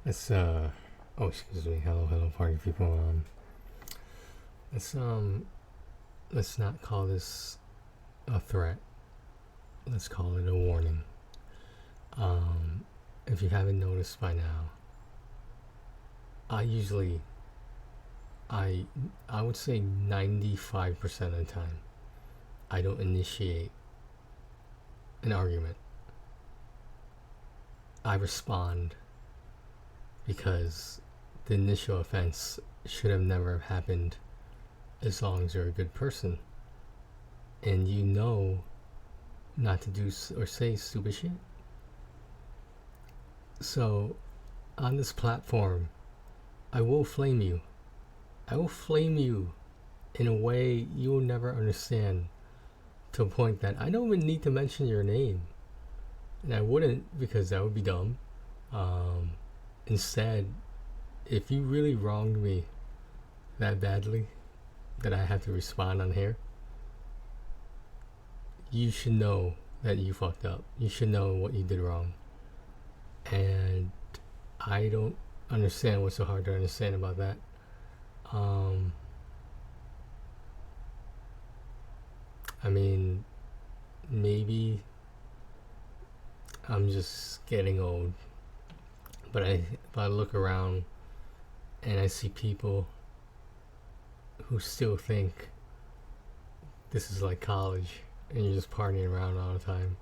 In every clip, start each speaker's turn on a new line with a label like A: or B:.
A: Let's oh, excuse me. Hello party people. Let's let's not call this a threat. Let's call it a warning. If you haven't noticed by now, I usually I would say 95% of the time I don't initiate an argument. I respond because the initial offense should have never happened as long as you're a good person and you know not to do or say stupid shit. So on this platform, I will flame you. I will flame you in a way you will never understand, to a point that I don't even need to mention your name. And I wouldn't, because that would be dumb. Instead, if you really wronged me that badly that I have to respond on here, you should know that you fucked up. You should know what you did wrong. And I don't understand what's so hard to understand about that. I mean, maybe I'm just getting old, but if I look around and I see people who still think this is like college and you're just partying around all the time,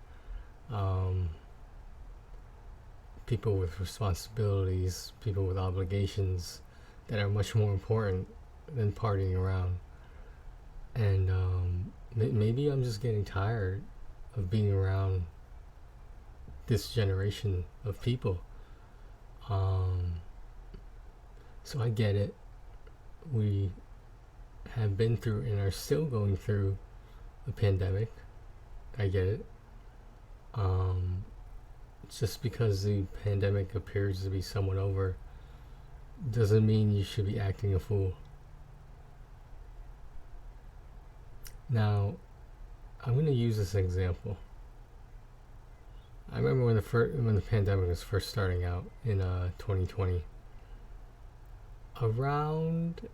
A: people with responsibilities, people with obligations that are much more important than partying around. And maybe I'm just getting tired of being around this generation of people. So I get it. We have been through and are still going through a pandemic. I get it. Just because the pandemic appears to be somewhat over doesn't mean you should be acting a fool. Now, I'm going to use this example. I remember when the pandemic was first starting out in 2020. Around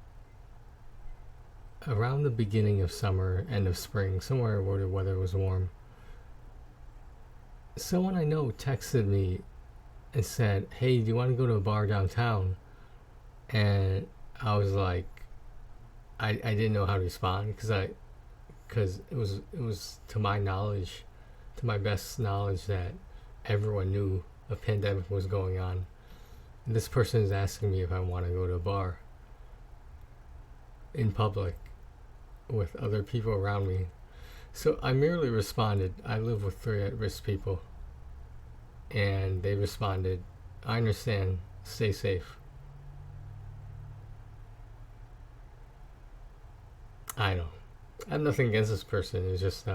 A: the beginning of summer, end of spring, somewhere where the weather was warm, someone I know texted me and said, "Hey, do you want to go to a bar downtown?" And I was like, I didn't know how to respond because it was to my knowledge, to my best knowledge, that everyone knew a pandemic was going on. And this person is asking me if I want to go to a bar in public with other people around me. So I merely responded, I live with 3 at-risk people. And they responded, I understand, stay safe. I have nothing against this person. It's just,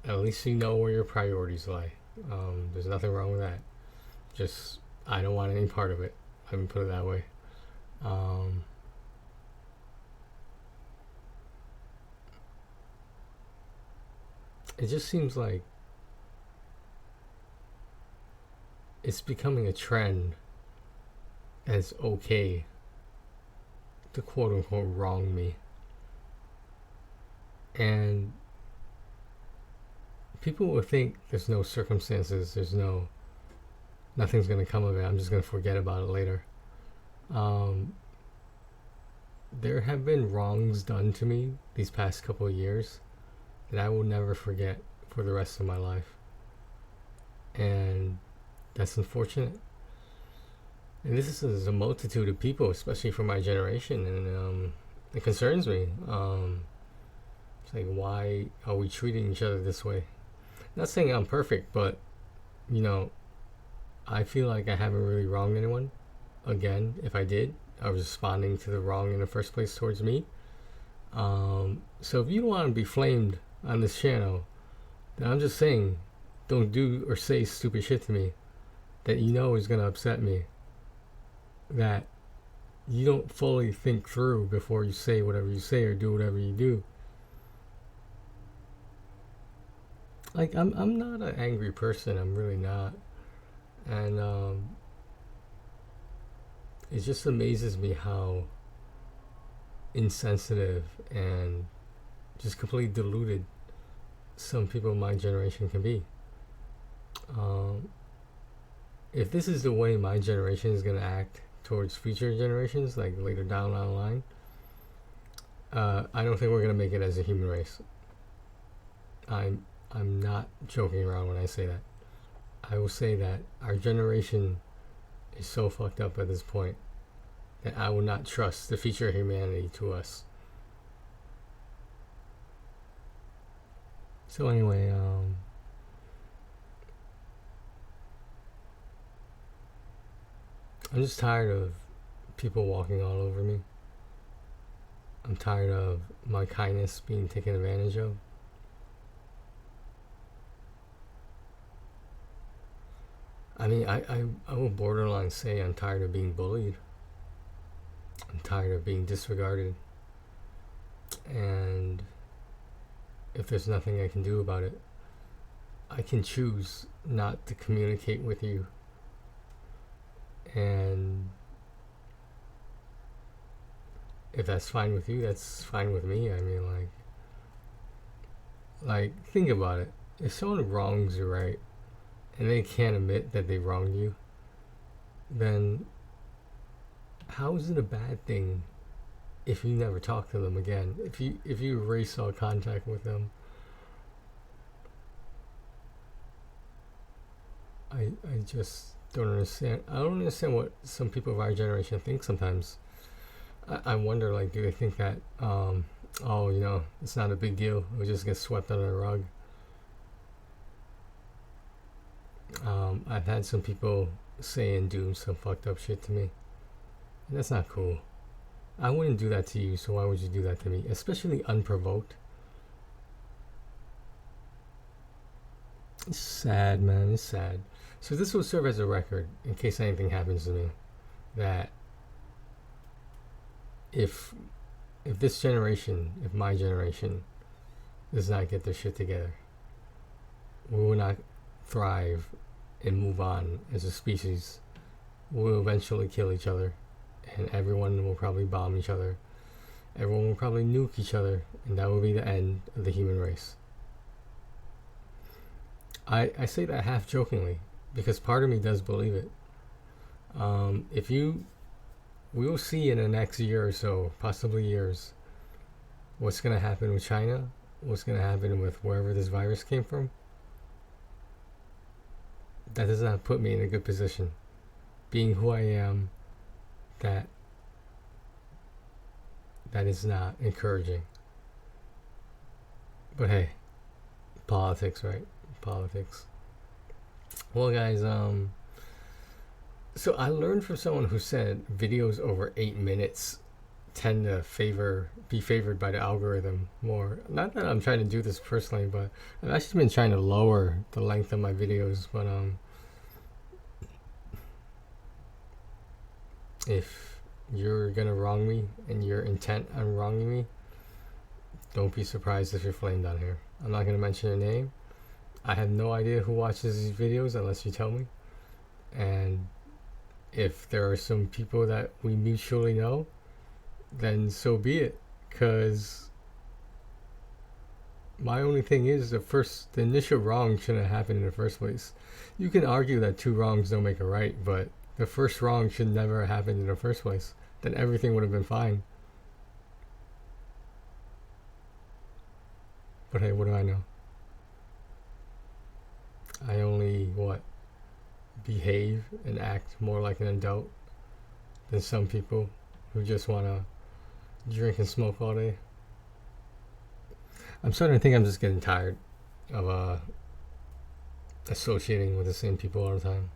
A: at least you know where your priorities lie. There's nothing wrong with that. Just, I don't want any part of it. Let me put it that way. It just seems like it's becoming a trend and it's okay to quote unquote wrong me. And people will think there's no circumstances, nothing's gonna come of it, I'm just gonna forget about it later. There have been wrongs done to me these past couple of years that I will never forget for the rest of my life. And that's unfortunate. And this is a multitude of people, especially for my generation, and it concerns me. It's like, why are we treating each other this way? Not saying I'm perfect, but I feel like I haven't really wronged anyone. Again, if I did, I was responding to the wrong in the first place towards me. So if you don't want to be flamed on this channel, then I'm just saying, don't do or say stupid shit to me that you know is going to upset me, that you don't fully think through before you say whatever you say or do whatever you do. like I'm not an angry person. I'm really not, and it just amazes me how insensitive and just completely deluded some people in my generation can be. Um, if this is the way my generation is gonna act towards future generations, like later down the line, I don't think we're gonna make it as a human race. I'm not joking around when I say that. I will say that our generation is so fucked up at this point that I will not trust the future of humanity to us. So anyway, I'm just tired of people walking all over me. I'm tired of my kindness being taken advantage of. I mean, I will borderline say I'm tired of being bullied. I'm tired of being disregarded. And if there's nothing I can do about it, I can choose not to communicate with you. And if that's fine with you, that's fine with me. I mean, think about it. If someone wrongs you, right, and they can't admit that they wronged you, then how is it a bad thing if you never talk to them again? If you erase all contact with them? I just don't understand. I don't understand what some people of our generation think sometimes. I wonder, like, do they think that, oh, you know, it's not a big deal. It just gets swept under the rug. I've had some people say and do some fucked up shit to me. And that's not cool. I wouldn't do that to you, so why would you do that to me? Especially unprovoked. It's sad, man. It's sad. So this will serve as a record in case anything happens to me. That if this generation, if my generation does not get their shit together, we will not thrive and move on as a species. We will eventually kill each other, and everyone will probably bomb each other. Everyone will probably nuke each other, and that will be the end of the human race. I say that half jokingly because part of me does believe it. We will see in the next year or so, possibly years, what's going to happen with China, what's going to happen with wherever this virus came from. That does not put me in a good position. Being who I am, that is not encouraging. But hey, politics, right? Politics. Well, guys, so I learned from someone who said videos over 8 minutes tend to be favored by the algorithm more. Not that I'm trying to do this personally, but I've actually been trying to lower the length of my videos. But if you're gonna wrong me and you're intent on wronging me, don't be surprised if you're flamed on here. I'm not gonna mention your name. I have no idea who watches these videos unless you tell me. And if there are some people that we mutually know, then so be it. Because my only thing is the initial wrong shouldn't have happened in the first place. You can argue that two wrongs don't make a right, but the first wrong should never have happened in the first place. Then everything would have been fine. But hey, what do I know? I only, behave and act more like an adult than some people who just want to drink and smoke all day. I'm starting to think I'm just getting tired of associating with the same people all the time.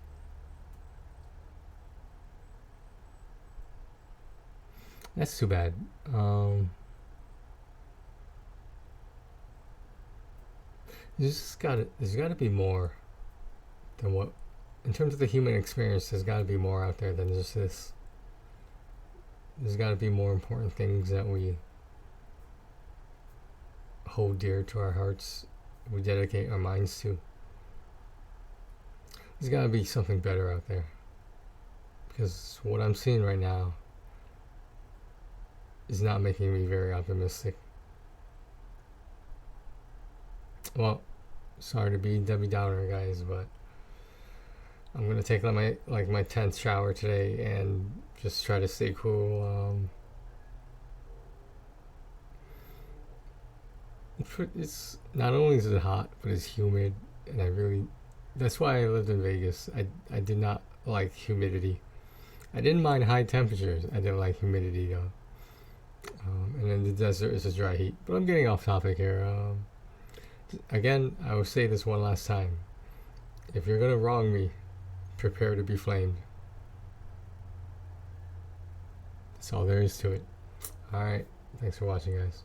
A: That's too bad. There's got to be more than what, in terms of the human experience. There's got to be more out there than just this. There's got to be more important things that we hold dear to our hearts we dedicate our minds to. There's gotta be something better out there. Because what I'm seeing right now is not making me very optimistic. Well, sorry to be Debbie Downer, guys, but I'm gonna take my 10th shower today and just try to stay cool. It's not only is it hot, but it's humid, and that's why I lived in Vegas. I did not like humidity. I didn't mind high temperatures. I didn't like humidity though. And then the desert is a dry heat. But I'm getting off topic here. Again, I will say this one last time. If you're gonna wrong me, prepare to be flamed. That's all there is to it. Alright, thanks for watching, guys.